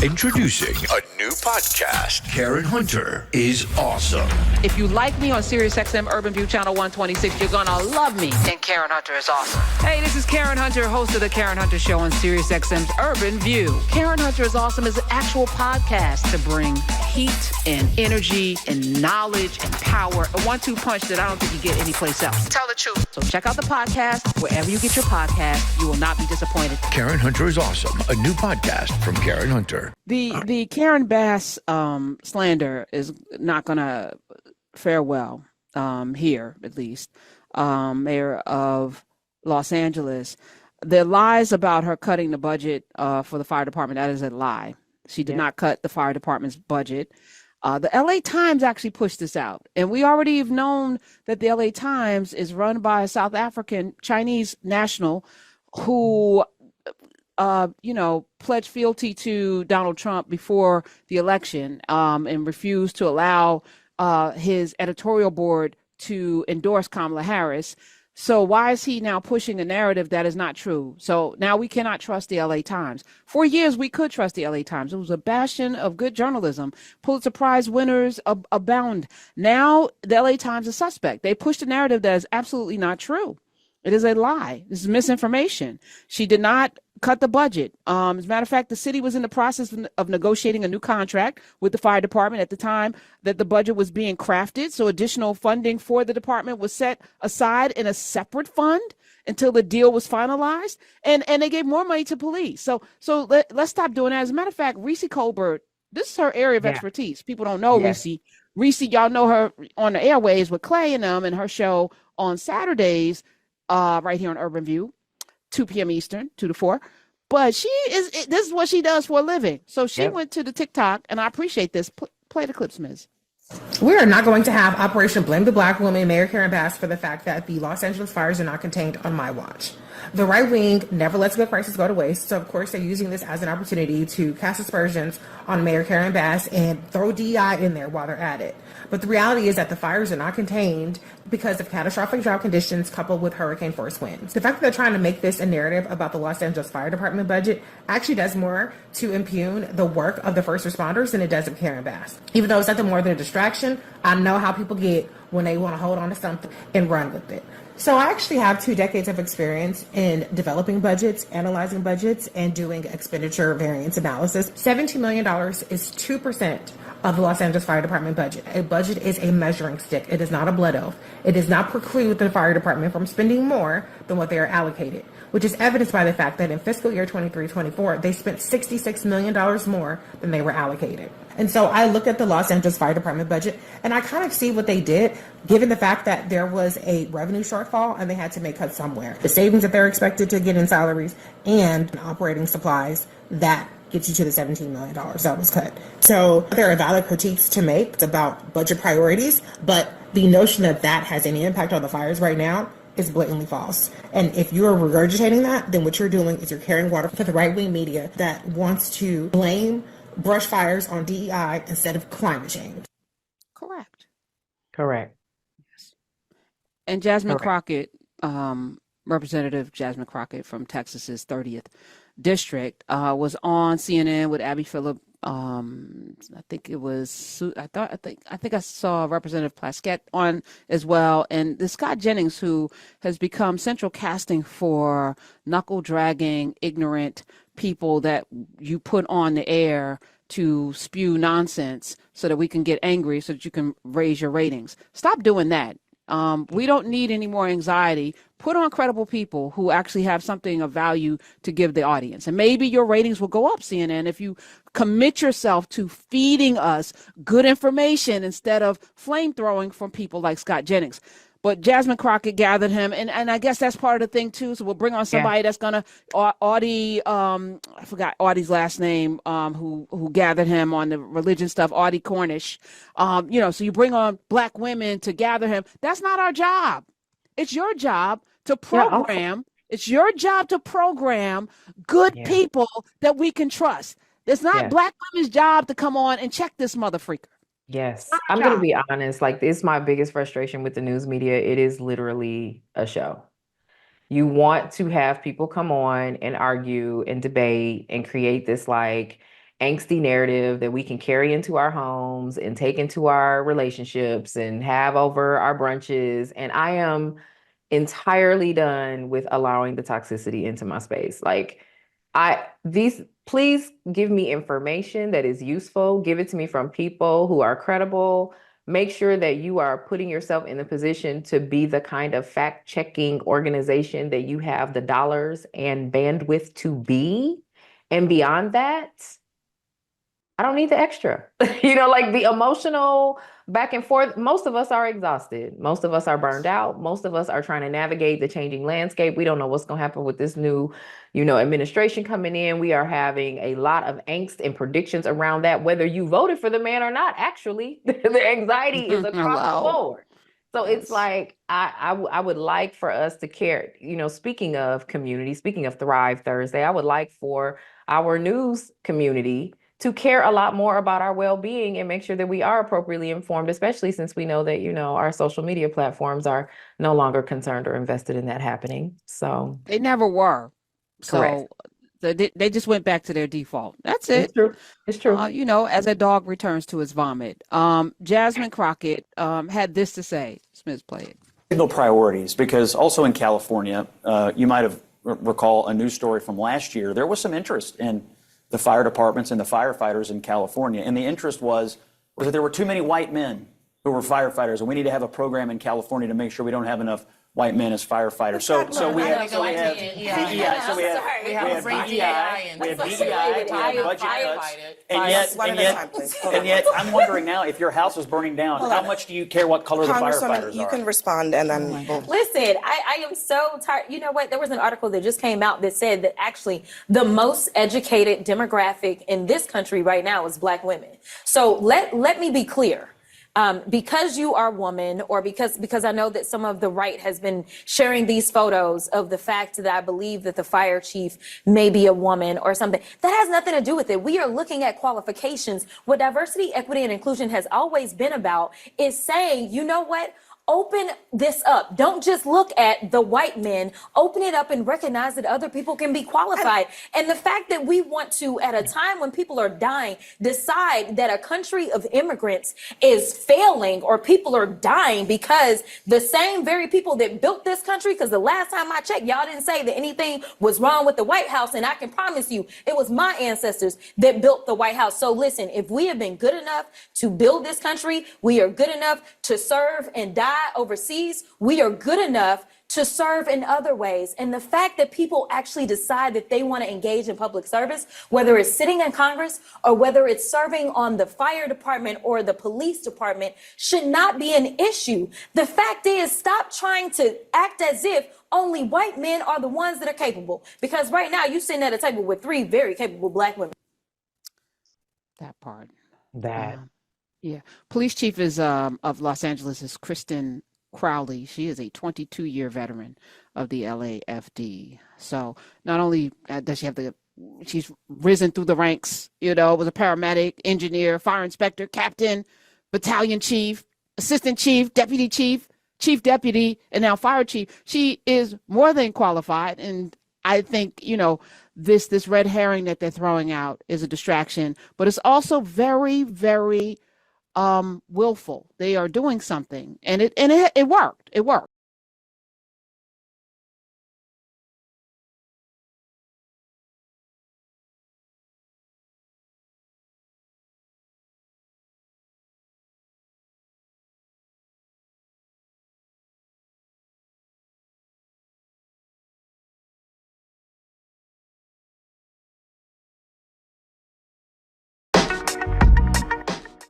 Introducing a new podcast. Karen Hunter is awesome. If you like me on SiriusXM Urban View Channel 126, you're gonna love me. And Karen Hunter is awesome. Hey, this is Karen Hunter, host of the Karen Hunter Show on SiriusXM's Urban View. Karen Hunter is awesome is an actual podcast to bring heat and energy and knowledge and power. A 1-2 punch that I don't think you get anyplace else. Tell the truth. So check out the podcast wherever you get your podcast. You will not be disappointed. Karen Hunter is awesome. A new podcast from Karen Hunter. The Karen Bass slander is not going to fare well here, at least. Mayor of Los Angeles. The lies about her cutting the budget for the fire department, that is a lie. She did not cut the fire department's budget. The LA Times actually pushed this out. And we already have known that the LA Times is run by a South African Chinese national who pledged fealty to Donald Trump before the election and refused to allow his editorial board to endorse Kamala Harris. So why is he now pushing a narrative that is not true? So now we cannot trust the LA Times. For years, we could trust the LA Times. It was a bastion of good journalism. Pulitzer Prize winners abound. Now the LA Times is suspect. They pushed a narrative that is absolutely not true. It is a lie. This is misinformation. She did not cut the budget. As a matter of fact, the city was in the process of negotiating a new contract with the fire department at the time that the budget was being crafted. So additional funding for the department was set aside in a separate fund until the deal was finalized. And they gave more money to police. So let's stop doing that. As a matter of fact, Reese Colbert, this is her area of expertise. People don't know Reese. Reese, y'all know her on the airways with Clay and them and her show on Saturdays. Right here on Urban View, 2 p.m. Eastern, 2 to 4. But this is what she does for a living. So she went to the TikTok, and I appreciate this. Play the clips, Ms. We are not going to have Operation Blame the Black Woman, Mayor Karen Bass, for the fact that the Los Angeles fires are not contained on my watch. The right wing never lets a good crisis go to waste. So, of course, they're using this as an opportunity to cast aspersions on Mayor Karen Bass and throw DEI in there while they're at it. But the reality is that the fires are not contained because of catastrophic drought conditions coupled with hurricane force winds. The fact that they're trying to make this a narrative about the Los Angeles Fire Department budget actually does more to impugn the work of the first responders than it does of Karen Bass. Even though it's nothing more than a distraction, I know how people get when they want to hold on to something and run with it. So I actually have 2 decades of experience in developing budgets, analyzing budgets, and doing expenditure variance analysis. $17 million is 2% of the Los Angeles Fire Department budget. A budget is a measuring stick. It is not a blood oath. It does not preclude the fire department from spending more than what they are allocated, which is evidenced by the fact that in fiscal year 23-24, they spent $66 million more than they were allocated. And so I looked at the Los Angeles Fire Department budget, and I kind of see what they did, given the fact that there was a revenue shortfall and they had to make cuts somewhere. The savings that they're expected to get in salaries and operating supplies, that gets you to the $17 million that was cut. So there are valid critiques to make. It's about budget priorities, but the notion that that has any impact on the fires right now is blatantly false. And if you are regurgitating that, then what you're doing is you're carrying water for the right-wing media that wants to blame brush fires on DEI instead of climate change. Correct. Yes. And Jasmine Crockett, Representative Jasmine Crockett from Texas's 30th district, was on CNN with Abby Phillip. I think I saw Representative Plaskett on as well, and the Scott Jennings, who has become central casting for knuckle dragging, ignorant people that you put on the air to spew nonsense so that we can get angry so that you can raise your ratings. Stop doing that. We don't need any more anxiety. Put on credible people who actually have something of value to give the audience. And maybe your ratings will go up, CNN, if you commit yourself to feeding us good information instead of flame throwing from people like Scott Jennings. But Jasmine Crockett gathered him, and I guess that's part of the thing too. So we'll bring on somebody that's gonna Audie. I forgot Audie's last name. Who gathered him on the religion stuff? Audie Cornish. So you bring on Black women to gather him. That's not our job. It's your job to program. It's your job to program good people that we can trust. It's not Black women's job to come on and check this mother freaker. Yes, I'm going to be honest. Like, this is my biggest frustration with the news media. It is literally a show. You want to have people come on and argue and debate and create this, like, angsty narrative that we can carry into our homes and take into our relationships and have over our brunches. And I am entirely done with allowing the toxicity into my space. Like please give me information that is useful. Give it to me from people who are credible. Make sure that you are putting yourself in the position to be the kind of fact-checking organization that you have the dollars and bandwidth to be. And beyond that, I don't need the extra. Like the emotional back and forth. Most of us are exhausted. Most of us are burned out. Most of us are trying to navigate the changing landscape. We don't know what's going to happen with this new, administration coming in. We are having a lot of angst and predictions around that, whether you voted for the man or not. Actually, the anxiety is across the board. So it's like, I would like for us to care, speaking of community, speaking of Thrive Thursday, I would like for our news community to care a lot more about our well-being and make sure that we are appropriately informed, especially since we know that, our social media platforms are no longer concerned or invested in that happening. So they never were. Correct. So they just went back to their default. That's it. It's true. As a dog returns to its vomit. Jasmine Crockett had this to say. Smith's play it. Signal priorities, because also in California, you might have recall a news story from last year. There was some interest in the fire departments and the firefighters in California. And the interest was that there were too many white men who were firefighters, and we need to have a program in California to make sure we don't have enough white men as firefighters. So we have DEI, we have budget cuts, and yet I'm wondering now, if your house is burning down, how much do you care what color the firefighters are? You can respond and then listen. I am so tired. You know what? There was an article that just came out that said that actually the most educated demographic in this country right now is Black women. So let me be clear. Because you are a woman, or because I know that some of the right has been sharing these photos of the fact that I believe that the fire chief may be a woman or something, that has nothing to do with it. We are looking at qualifications. What diversity, equity, and inclusion has always been about is saying, you know what? Open this up. Don't just look at the white men. Open it up and recognize that other people can be qualified. And the fact that we want to, at a time when people are dying, decide that a country of immigrants is failing or people are dying because the same very people that built this country, because the last time I checked, y'all didn't say that anything was wrong with the White House. And I can promise you, it was my ancestors that built the White House. So listen, if we have been good enough to build this country, we are good enough to serve and die overseas, we are good enough to serve in other ways. And the fact that people actually decide that they want to engage in public service, whether it's sitting in Congress or whether it's serving on the fire department or the police department, should not be an issue. The fact is, stop trying to act as if only white men are the ones that are capable. Because right now you're sitting at a table with 3 very capable Black women. That part. Yeah. Police chief of Los Angeles is Kristen Crowley. She is a 22-year veteran of the LAFD. So not only does she have she's risen through the ranks, was a paramedic, engineer, fire inspector, captain, battalion chief, assistant chief, deputy chief, chief deputy, and now fire chief. She is more than qualified. And I think, this red herring that they're throwing out is a distraction, but it's also very, very willful. They are doing something, and it worked. It worked.